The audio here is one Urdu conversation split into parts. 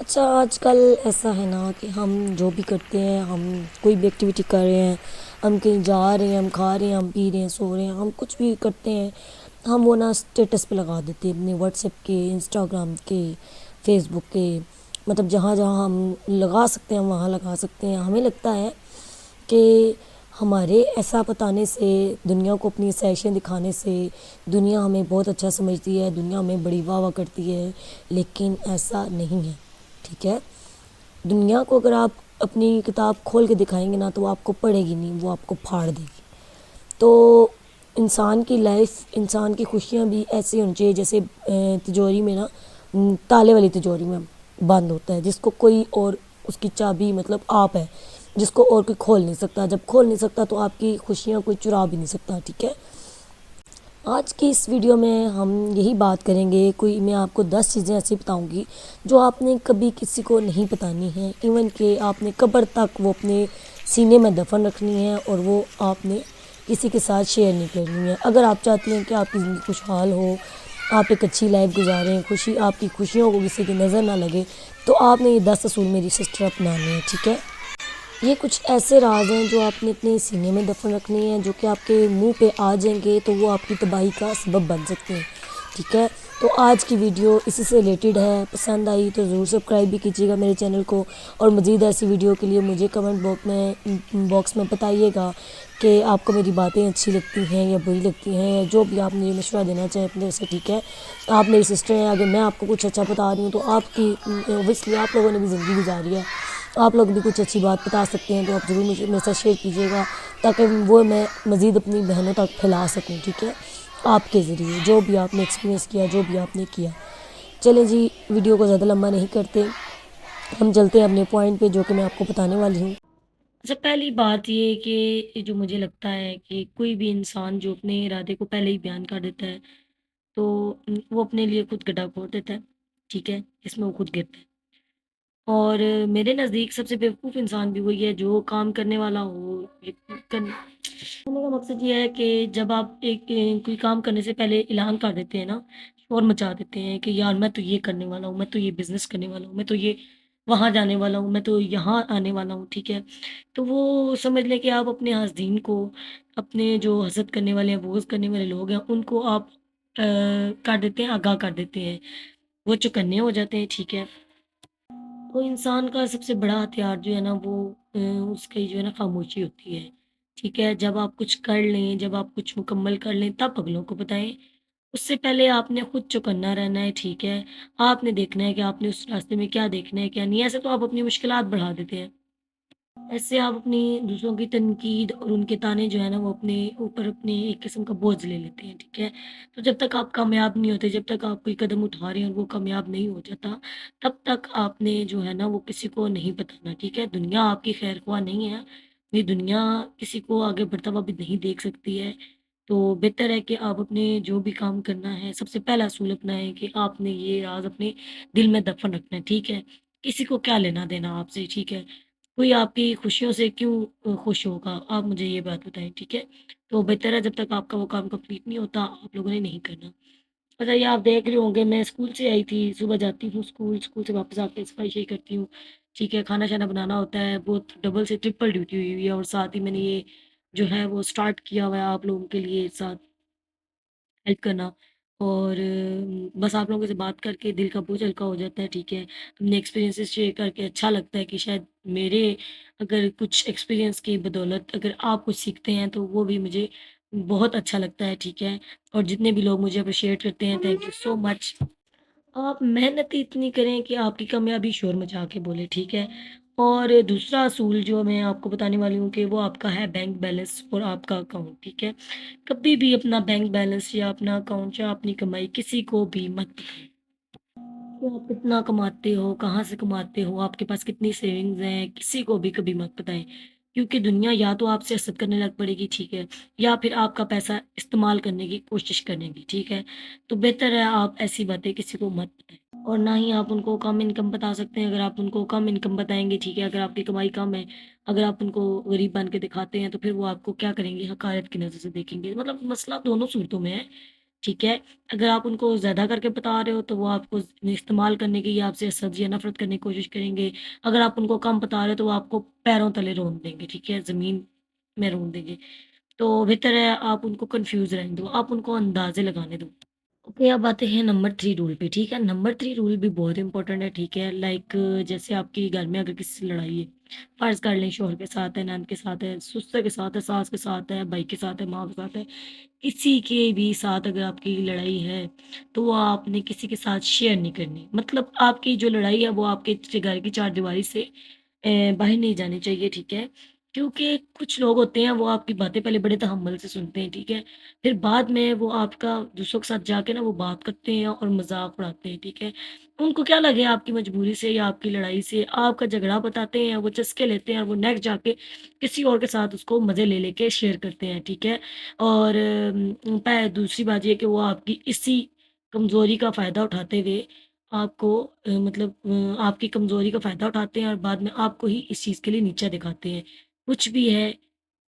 اچھا آج کل ایسا ہے نا کہ ہم جو بھی کرتے ہیں، ہم کوئی بھی ایکٹیویٹی کر رہے ہیں، ہم کہیں جا رہے ہیں، ہم کھا رہے ہیں، ہم پی رہے ہیں، سو رہے ہیں، ہم کچھ بھی کرتے ہیں، ہم وہ نا اسٹیٹس پہ لگا دیتے ہیں، اپنے واٹس ایپ کے، انسٹاگرام کے، فیس بک کے، مطلب جہاں جہاں ہم لگا سکتے ہیں وہاں لگا سکتے ہیں۔ ہمیں لگتا ہے کہ ہمارے ایسا بتانے سے، دنیا کو اپنی سیشن دکھانے سے دنیا ہمیں بہت اچھا سمجھتی ہے، دنیا ہمیں بڑی واہ واہ کرتی ہے، لیکن ایسا نہیں ہے، ٹھیک ہے۔ دنیا کو اگر آپ اپنی کتاب کھول کے دکھائیں گے نا تو وہ آپ کو پڑھے گی نہیں، وہ آپ کو پھاڑ دے گی۔ تو انسان کی لائف، انسان کی خوشیاں بھی ایسی ہونی چاہیے جیسے تجوری میں نا، تالے والی تجوری میں بند ہوتا ہے، جس کو کوئی اور، اس کی چابی مطلب آپ ہے، جس کو اور کوئی کھول نہیں سکتا۔ جب کھول نہیں سکتا تو آپ کی خوشیاں کوئی چرا بھی نہیں سکتا، ٹھیک ہے۔ آج کی اس ویڈیو میں ہم یہی بات کریں گے، میں آپ کو 10 چیزیں ایسی بتاؤں گی جو آپ نے کبھی کسی کو نہیں بتانی ہیں، ایون کہ آپ نے قبر تک وہ اپنے سینے میں دفن رکھنی ہے، اور وہ آپ نے کسی کے ساتھ شیئر نہیں کرنی ہے۔ اگر آپ چاہتی ہیں کہ آپ کی زندگی خوشحال ہو، آپ ایک اچھی لائف گزاریں، آپ کی خوشیوں کو کسی کی نظر نہ لگے، تو آپ نے یہ 10 اصول میری سسٹر اپنانے ہیں، ٹھیک ہے۔ یہ کچھ ایسے راز ہیں جو آپ نے اپنے سینے میں دفن رکھنے ہیں، جو کہ آپ کے منہ پہ آ جائیں گے تو وہ آپ کی تباہی کا سبب بن سکتے ہیں، ٹھیک ہے۔ تو آج کی ویڈیو اسی سے ریلیٹڈ ہے، پسند آئی تو ضرور سبسکرائب بھی کیجیے گا میرے چینل کو، اور مزید ایسی ویڈیو کے لیے مجھے کمنٹ باکس میں بتائیے گا کہ آپ کو میری باتیں اچھی لگتی ہیں یا بری لگتی ہیں، یا جو بھی آپ مجھے مشورہ دینا چاہیں اپنے سے، ٹھیک ہے۔ آپ میری سسٹر ہیں، اگر میں آپ کو کچھ اچھا بتا رہی ہوں تو آپ کی اوبیسلی آپ لوگوں نے بھی زندگی گزاری ہے، آپ لوگ بھی کچھ اچھی بات بتا سکتے ہیں، تو آپ ضرور مجھے میرے ساتھ شیئر کیجیے گا، تاکہ وہ میں مزید اپنی بہنوں تک پھیلا سکوں، ٹھیک ہے، آپ کے ذریعے جو بھی آپ نے ایکسپیرینس کیا، جو بھی آپ نے کیا۔ چلیں جی، ویڈیو کو زیادہ لمبا نہیں کرتے، ہم چلتے ہیں اپنے پوائنٹ پہ جو کہ میں آپ کو بتانے والی ہوں۔ سب پہلی بات یہ کہ جو مجھے لگتا ہے کہ کوئی بھی انسان جو اپنے ارادے کو پہلے ہی بیان کر دیتا ہے تو وہ اپنے لیے خود گڈھا کھود دیتا ہے، ٹھیک ہے، اس میں وہ خود گرتا ہے۔ اور میرے نزدیک سب سے بیوقوف انسان بھی وہی ہے جو کام کرنے والا ہو۔ کہنے کا مقصد یہ ہے کہ جب آپ کوئی کام کرنے سے پہلے اعلان کر دیتے ہیں نا، شور مچا دیتے ہیں کہ یار میں تو یہ کرنے والا ہوں، میں تو یہ بزنس کرنے والا ہوں، میں تو یہ وہاں جانے والا ہوں، میں تو یہاں آنے والا ہوں، ٹھیک ہے، تو وہ سمجھ لیں کہ آپ اپنے حاسدین کو، اپنے جو حسد کرنے والے ہیں، بغض کرنے والے لوگ ہیں، ان کو آپ کر دیتے ہیں، آگاہ کر دیتے ہیں، وہ چوکنے ہو جاتے ہیں، ٹھیک ہے۔ تو انسان کا سب سے بڑا ہتھیار جو ہے نا وہ اس کی جو ہے نا خاموشی ہوتی ہے، ٹھیک ہے۔ جب آپ کچھ کر لیں، جب آپ کچھ مکمل کر لیں تب اگلوں کو بتائیں، اس سے پہلے آپ نے خود چوکنا رہنا ہے، ٹھیک ہے۔ آپ نے دیکھنا ہے کہ آپ نے اس راستے میں کیا دیکھنا ہے کیا نہیں، ایسے تو آپ اپنی مشکلات بڑھا دیتے ہیں، ایسے آپ اپنی دوسروں کی تنقید اور ان کے تانے جو ہے نا وہ اپنے اوپر اپنے ایک قسم کا بوجھ لے لیتے ہیں، ٹھیک ہے۔ تو جب تک آپ کامیاب نہیں ہوتے، جب تک آپ کوئی قدم اٹھا رہے ہیں اور وہ کامیاب نہیں ہو جاتا، تب تک آپ نے جو ہے نا وہ کسی کو نہیں بتانا، ٹھیک ہے۔ دنیا آپ کی خیر خواہ نہیں ہے، یہ دنیا کسی کو آگے بڑھتا ہوا بھی نہیں دیکھ سکتی ہے، تو بہتر ہے کہ آپ اپنے جو بھی کام کرنا ہے سب سے پہلا اصول اپنا ہے کہ آپ نے یہ راز اپنے دل میں دفن رکھنا ہے، ٹھیک ہے۔ کسی کو کیا لینا دینا آپ سے، ٹھیک ہے۔ کوئی آپ کی خوشیوں سے کیوں خوش ہوگا، آپ مجھے یہ بات بتائیں، ٹھیک ہے۔ تو بہتر ہے جب تک آپ کا وہ کام کمپلیٹ نہیں ہوتا آپ لوگوں نے نہیں کرنا۔ اچھا، یہ آپ دیکھ رہے ہوں گے، میں اسکول سے آئی تھی، صبح جاتی ہوں اسکول سے واپس آ کے صفائی شفائی کرتی ہوں، ٹھیک ہے، کھانا شانا بنانا ہوتا ہے، بہت ڈبل سے ٹرپل ڈیوٹی ہوئی ہوئی ہے، اور ساتھ ہی میں نے یہ جو ہے وہ اسٹارٹ کیا ہوا ہے آپ لوگوں کے لیے ساتھ ہیلپ کرنا، اور بس آپ لوگوں سے بات کر کے دل کا بوجھ ہلکا ہو جاتا ہے، ٹھیک ہے۔ اپنے ایکسپیرینسز شیئر کر کے اچھا لگتا ہے کہ شاید میرے اگر کچھ ایکسپیرینس کی بدولت اگر آپ کچھ سیکھتے ہیں تو وہ بھی مجھے بہت اچھا لگتا ہے، ٹھیک ہے۔ اور جتنے بھی لوگ مجھے اپریشیٹ کرتے ہیں، تھینک یو سو مچ۔ آپ محنت ہی اتنی کریں کہ آپ کی کامیابی شور مچا کے بولے، ٹھیک ہے۔ اور دوسرا اصول جو میں آپ کو بتانے والی ہوں کہ وہ آپ کا ہے بینک بیلنس اور آپ کا اکاؤنٹ، ٹھیک ہے۔ کبھی بھی اپنا بینک بیلنس یا اپنا اکاؤنٹ یا اپنی کمائی کسی کو بھی مت بتائیں کہ آپ کتنا کماتے ہو، کہاں سے کماتے ہو، آپ کے پاس کتنی سیونگز ہیں، کسی کو بھی کبھی مت بتائیں، کیونکہ دنیا یا تو آپ سے حسد کرنے لگ پڑے گی، ٹھیک ہے، یا پھر آپ کا پیسہ استعمال کرنے کی کوشش کرنے گی، ٹھیک ہے۔ تو بہتر ہے آپ ایسی باتیں کسی کو مت بتائیں، اور نہ ہی آپ ان کو کم انکم بتا سکتے ہیں۔ اگر آپ ان کو کم انکم بتائیں گے، ٹھیک ہے، اگر آپ کی کمائی کم ہے، اگر آپ ان کو غریب بن کے دکھاتے ہیں تو پھر وہ آپ کو کیا کریں گے، حقارت کی نظر سے دیکھیں گے۔ مطلب مسئلہ دونوں صورتوں میں ہے، ٹھیک ہے؟ اگر آپ ان کو زیادہ کر کے بتا رہے ہو تو وہ آپ کو استعمال کرنے کی یا آپ سے حسد یا نفرت کرنے کی کوشش کریں گے۔ اگر آپ ان کو کم بتا رہے ہو تو وہ آپ کو پیروں تلے رون دیں گے، ٹھیک ہے؟ زمین میں رون دیں گے۔ تو بہتر ہے آپ ان کو کنفیوز رہنے دو، آپ ان کو اندازے لگانے دو۔ اوکے، اب آتے ہیں نمبر 3 رول پہ، ٹھیک ہے؟ نمبر 3 رول بھی بہت امپورٹنٹ ہے، ٹھیک ہے؟ لائک جیسے آپ کی گھر میں اگر کسی سے لڑائی ہے، فرض کر لیں شوہر کے ساتھ ہے، نند کے ساتھ ہے، سسر کے ساتھ ہے، ساس کے ساتھ ہے، بھائی کے ساتھ ہے، ماں کے ساتھ ہے، کسی کے بھی ساتھ اگر آپ کی لڑائی ہے تو وہ آپ نے کسی کے ساتھ شیئر نہیں کرنی، مطلب آپ کی جو لڑائی ہے وہ آپ کے گھر کی چار دیواری سے باہر نہیں جانی چاہیے، ٹھیک ہے؟ کیونکہ کچھ لوگ ہوتے ہیں وہ آپ کی باتیں پہلے بڑے تحمل سے سنتے ہیں، ٹھیک ہے؟ پھر بعد میں وہ آپ کا دوسروں کے ساتھ جا کے نا وہ بات کرتے ہیں اور مذاق اڑاتے ہیں، ٹھیک ہے؟ ان کو کیا لگے آپ کی مجبوری سے یا آپ کی لڑائی سے، آپ کا جھگڑا بتاتے ہیں، وہ چسکے لیتے ہیں اور وہ نیکسٹ جا کے کسی اور کے ساتھ اس کو مزے لے لے کے شیئر کرتے ہیں، ٹھیک ہے؟ اور دوسری بات یہ کہ وہ آپ کی اسی کمزوری کا فائدہ اٹھاتے ہوئے آپ کو مطلب آپ کی کمزوری کا فائدہ اٹھاتے ہیں اور بعد میں آپ کو ہی اس چیز کے لیے نیچا دکھاتے ہیں۔ کچھ بھی ہے،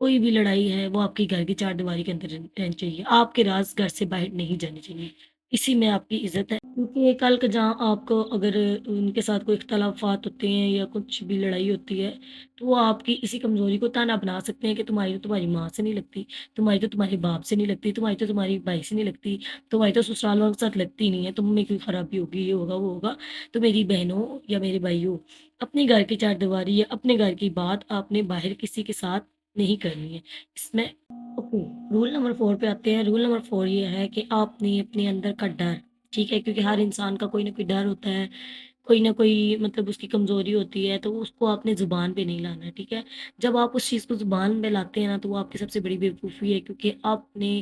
کوئی بھی لڑائی ہے وہ آپ کی گھر کی چار دیواری کے اندر رہنی چاہیے، آپ کے راز گھر سے باہر نہیں جانے چاہیے، اسی میں آپ کی عزت ہے، کیونکہ کل کا جہاں آپ کو اگر ان کے ساتھ کوئی اختلافات ہوتے ہیں یا کچھ بھی لڑائی ہوتی ہے تو وہ آپ کی اسی کمزوری کو تانا بنا سکتے ہیں کہ تمہاری تو تمہاری ماں سے نہیں لگتی، تمہاری تو تمہارے باپ سے نہیں لگتی، تمہاری تو تمہاری بھائی سے نہیں لگتی، تمہاری تو سسرال والوں کے ساتھ لگتی نہیں ہے، تم میں کوئی خرابی ہوگی، یہ ہوگا وہ ہوگا، تو میری بہنوں یا میرے بھائیوں، اپنے گھر کی چار دیواری یا اپنے گھر کی بات آپ نے باہر کسی کے ساتھ نہیں کرنی ہے، اس میں اوکے۔ رول نمبر 4 پہ آتے ہیں۔ رول نمبر 4 یہ ہے کہ آپ نے اپنے اندر کا ڈر، ٹھیک ہے؟ کیونکہ ہر انسان کا کوئی نہ کوئی ڈر ہوتا ہے، کوئی نہ کوئی مطلب اس کی کمزوری ہوتی ہے، تو اس کو آپ نے زبان پہ نہیں لانا ہے، ٹھیک ہے؟ جب آپ اس چیز کو زبان پہ لاتے ہیں نا تو وہ آپ کی سب سے بڑی بیوقوفی ہے، کیونکہ آپ نے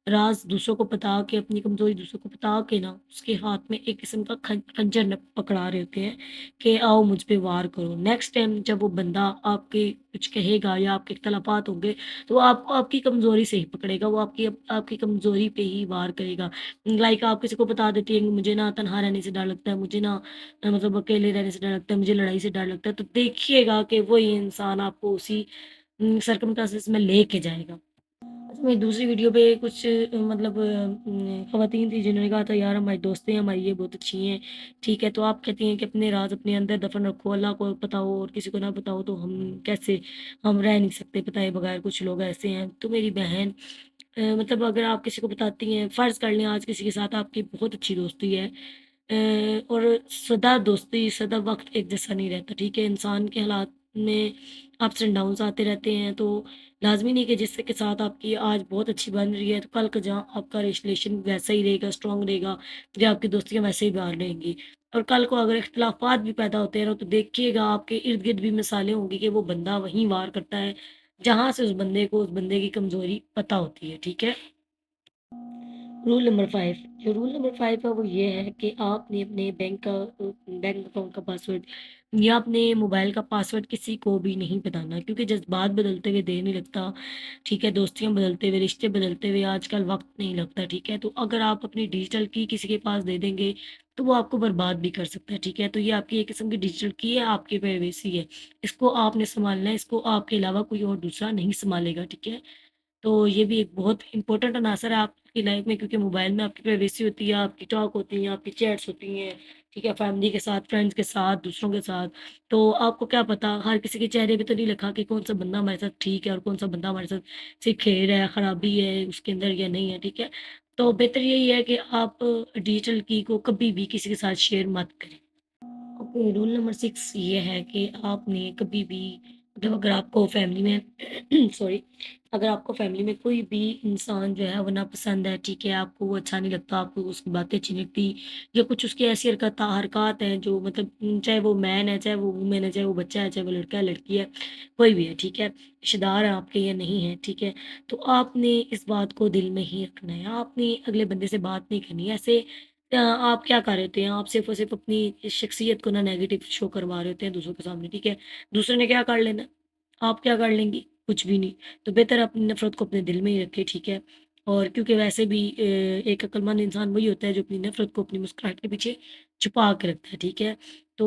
راز دوسروں کو بتا کے، اپنی کمزوری دوسروں کو بتا کے نا اس کے ہاتھ میں ایک قسم کا خنجر پکڑا رہے ہوتے ہیں کہ آؤ مجھ پہ وار کرو۔ نیکسٹ ٹائم جب وہ بندہ آپ کے کچھ کہے گا یا آپ کے اختلافات ہوں گے تو وہ آپ کو آپ کی کمزوری سے ہی پکڑے گا، وہ آپ کی کمزوری پہ ہی وار کرے گا۔ لائک آپ کسی کو بتا دیتی ہیں کہ مجھے نا تنہا رہنے سے ڈر لگتا ہے، مجھے نا مطلب اکیلے رہنے سے ڈر لگتا ہے، مجھے لڑائی سے ڈر لگتا ہے، تو دیکھیے گا کہ وہی انسان آپ کو اسی سرکمٹانسز میں لے کے جائے گا۔ اچھا، میری دوسری ویڈیو پہ کچھ مطلب خواتین تھی جنہوں نے کہا تھا یار ہماری دوستیں ہیں، ہماری یہ بہت اچھی ہیں، ٹھیک ہے؟ تو آپ کہتی ہیں کہ اپنے راز اپنے اندر دفن رکھو، اللہ کو بتاؤ اور کسی کو نہ بتاؤ، تو ہم کیسے، ہم رہ نہیں سکتے بتائے بغیر، کچھ لوگ ایسے ہیں۔ تو میری بہن مطلب اگر آپ کسی کو بتاتی ہیں، فرض کر لیں آج کسی کے ساتھ آپ کی بہت اچھی دوستی ہے اور سدا دوستی سدا وقت ایک جیسا نہیں رہتا، ٹھیک ہے؟ انسان کے حالات میں اپس اینڈ ڈاؤنس آتے رہتے ہیں، تو لازمی نہیں کہ جس کے ساتھ آپ کی آج بہت اچھی بن رہی ہے تو کل کا جہاں آپ کا ریلیشن ویسا ہی رہے گا، اسٹرانگ رہے گا، جو آپ کی دوستیاں ویسے ہی باہر رہیں گی، اور کل کو اگر اختلافات بھی پیدا ہوتے ہیں نا تو دیکھیے گا آپ کے ارد گرد بھی مثالیں ہوں گی کہ وہ بندہ وہیں وار کرتا ہے جہاں سے اس بندے کو اس بندے کی کمزوری پتہ ہوتی ہے، ٹھیک ہے؟ رول نمبر 5، جو رول نمبر 5 ہے وہ یہ ہے کہ آپ نے اپنے بینک اکاؤنٹ کا پاسورڈ یا اپنے موبائل کا پاسورڈ کسی کو بھی نہیں بتانا، کیونکہ جذبات بدلتے ہوئے دیر نہیں لگتا، ٹھیک ہے؟ دوستیاں بدلتے ہوئے، رشتے بدلتے ہوئے آج کل وقت نہیں لگتا، ٹھیک ہے؟ تو اگر آپ اپنی ڈیجیٹل کی کسی کے پاس دے دیں گے تو وہ آپ کو برباد بھی کر سکتا ہے، ٹھیک ہے؟ تو یہ آپ کی ایک قسم کی ڈیجیٹل کی ہے، آپ کی پرائیویسی ہے، اس کو آپ نے سنبھالنا ہے، اس کو آپ کے علاوہ کوئی اور دوسرا نہیں سنبھالے گا، ٹھیک ہے؟ تو یہ بھی ایک بہت امپورٹنٹ عناصر ہے آپ کی لائف میں، کیونکہ موبائل میں آپ کی پرائیویسی ہوتی ہے، آپ کی ٹاک ہوتی ہیں، آپ کی چیٹس ہوتی ہیں، ٹھیک ہے؟ فیملی کے ساتھ، فرینڈس کے ساتھ، دوسروں کے ساتھ، تو آپ کو کیا پتا ہر کسی کے چہرے پہ تو نہیں لکھا کہ کون سا بندہ ہمارے ساتھ ٹھیک ہے اور کون سا بندہ ہمارے ساتھ صرف کھیر ہے، خرابی ہے اس کے اندر یا نہیں ہے، ٹھیک ہے؟ تو بہتر یہی ہے کہ آپ ڈیجیٹل کی کو کبھی بھی کسی کے ساتھ شیئر مت کریں۔ اوکے، رول نمبر 6 یہ ہے کہ آپ نے کبھی بھی مطلب اگر آپ کو فیملی میں سوری، اگر آپ کو فیملی میں کوئی بھی انسان جو ہے وہ ناپسند ہے، ٹھیک ہے؟ آپ کو وہ اچھا نہیں لگتا، آپ کو اس کی باتیں اچھی نہیں لگتی یا کچھ اس کی ایسی حرکات ہیں جو مطلب چاہے وہ مین ہے، چاہے وہ وومین ہے، چاہے وہ بچہ ہے، چاہے وہ لڑکا ہے، لڑکی ہے، کوئی بھی ہے، ٹھیک ہے؟ رشتے دار ہیں آپ کے یا نہیں ہے، ٹھیک ہے؟ تو آپ نے اس بات کو دل میں ہی رکھنا ہے، آپ نے اگلے بندے سے بات نہیں کرنی ہے ایسے۔ آپ کیا کر رہے ہوتے ہیں، آپ صرف اور صرف اپنی شخصیت کو نا نیگیٹو شو کروا رہے ہوتے ہیں دوسروں کے سامنے، ٹھیک ہے؟ دوسرے نے کیا کر لینا، آپ کیا کر لیں گی، کچھ بھی نہیں۔ تو بہتر ہے اپنی نفرت کو اپنے دل میں ہی رکھے، ٹھیک ہے؟ اور کیونکہ ویسے بھی ایک عقل مند انسان وہی ہوتا ہے جو اپنی نفرت کو اپنی مسکراہٹ کے پیچھے چھپا کے رکھتا ہے، ٹھیک ہے؟ تو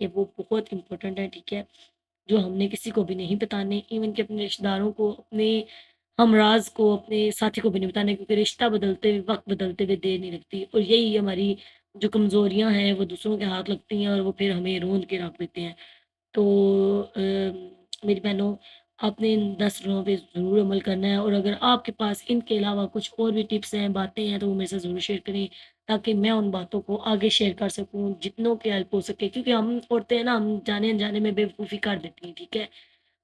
کہ وہ بہت امپورٹنٹ ہے، ٹھیک ہے؟ جو ہم نے کسی کو بھی نہیں بتانے، ایون کہ اپنے رشتہ داروں کو، اپنے ہمراز کو، اپنے ساتھی کو بھی نہیں بتانے، کیونکہ رشتہ بدلتے ہوئے، وقت بدلتے ہوئے دیر نہیں لگتی، اور یہی ہماری جو کمزوریاں ہیں وہ دوسروں کے ہاتھ لگتی ہیں اور وہ پھر ہمیں روند کے رکھ دیتے ہیں۔ تو میری بہنوں، آپ نے ان 10 رولوں پہ ضرور عمل کرنا ہے، اور اگر آپ کے پاس ان کے علاوہ کچھ اور بھی ٹپس ہیں، باتیں ہیں، تو وہ میرے سے ضرور شیئر کریں، تاکہ میں ان باتوں کو آگے شیئر کر سکوں جتنوں کی ہیلپ ہو سکے، کیونکہ ہم عورتیں ہیں نا، ہم جانے انجانے میں بیوقوفی کر دیتی ہیں، ٹھیک ہے؟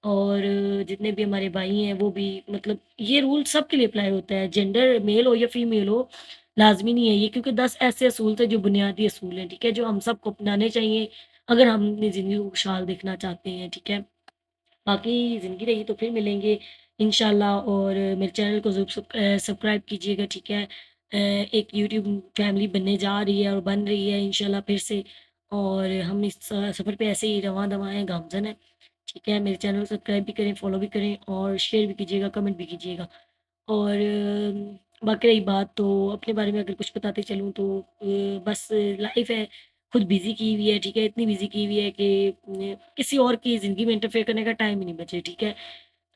اور جتنے بھی ہمارے بھائی ہیں وہ بھی، مطلب یہ رول سب کے لیے اپلائی ہوتا ہے، جینڈر میل ہو یا فیمیل ہو، لازمی نہیں ہے یہ، کیونکہ 10 ایسے اصول تھے جو بنیادی اصول ہیں، ٹھیک ہے؟ جو ہم سب کو اپنانے چاہیے اگر ہم اپنی زندگی کو خوشحال دیکھنا چاہتے ہیں، ٹھیک ہے؟ باقی زندگی رہی تو پھر ملیں گے انشاءاللہ، اور میرے چینل کو ضرور سبسکرائب کیجیے گا، ٹھیک ہے؟ ایک یوٹیوب فیملی بننے جا رہی ہے اور بن رہی ہے انشاءاللہ پھر سے، اور ہم اس سفر پہ ایسے ہی رواں دواں ہیں، گامزن ہیں، ٹھیک ہے؟ میرے چینل کو سبسکرائب بھی کریں، فالو بھی کریں، اور شیئر بھی کیجیے گا، کمنٹ بھی کیجیے گا، اور باقی رہی بات تو اپنے بارے میں اگر کچھ بتاتے چلوں تو بس لائف ہے، خود بزی کی ہوئی ہے، ٹھیک ہے؟ اتنی بزی کی ہوئی ہے کہ کسی اور کی زندگی میں انٹرفیئر کرنے کا ٹائم ہی نہیں بچے، ٹھیک ہے؟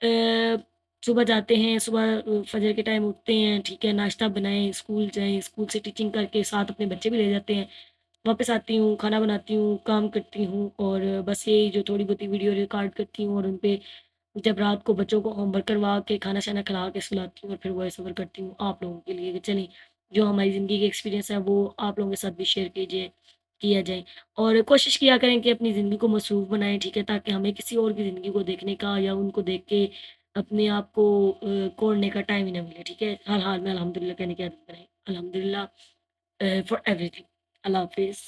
آ، صبح جاتے ہیں، صبح فجر کے ٹائم اٹھتے ہیں، ٹھیک ہے؟ ناشتہ بنائیں، اسکول جائیں، اسکول سے ٹیچنگ کر کے ساتھ اپنے بچے بھی لے جاتے ہیں، واپس آتی ہوں، کھانا بناتی ہوں، کام کرتی ہوں، اور بس یہی جو تھوڑی بہت ویڈیو ریکارڈ کرتی ہوں، اور ان پہ جب رات کو بچوں کو ہوم ورک کروا کے کھانا شانا کھلا کے سلاتی ہوں، اور پھر وائس اوور کرتی ہوں آپ لوگوں کے لیے، کہ چلیں جو ہماری زندگی کے ایکسپیرینس ہے وہ آپ لوگوں کے ساتھ بھی شیئر کیا جائے، اور کوشش کیا کریں کہ اپنی زندگی کو مصروف بنائیں، ٹھیک ہے؟ تاکہ ہمیں کسی اور کی زندگی کو دیکھنے کا یا ان کو دیکھ کے اپنے آپ کو کوڑنے کا ٹائم ہی نہ ملے، ٹھیک ہے؟ ہر حال میں الحمد للہ کہنے کی عادت بنائیں، الحمد للہ فار ایوری تھنگ۔ اللہ حافظ۔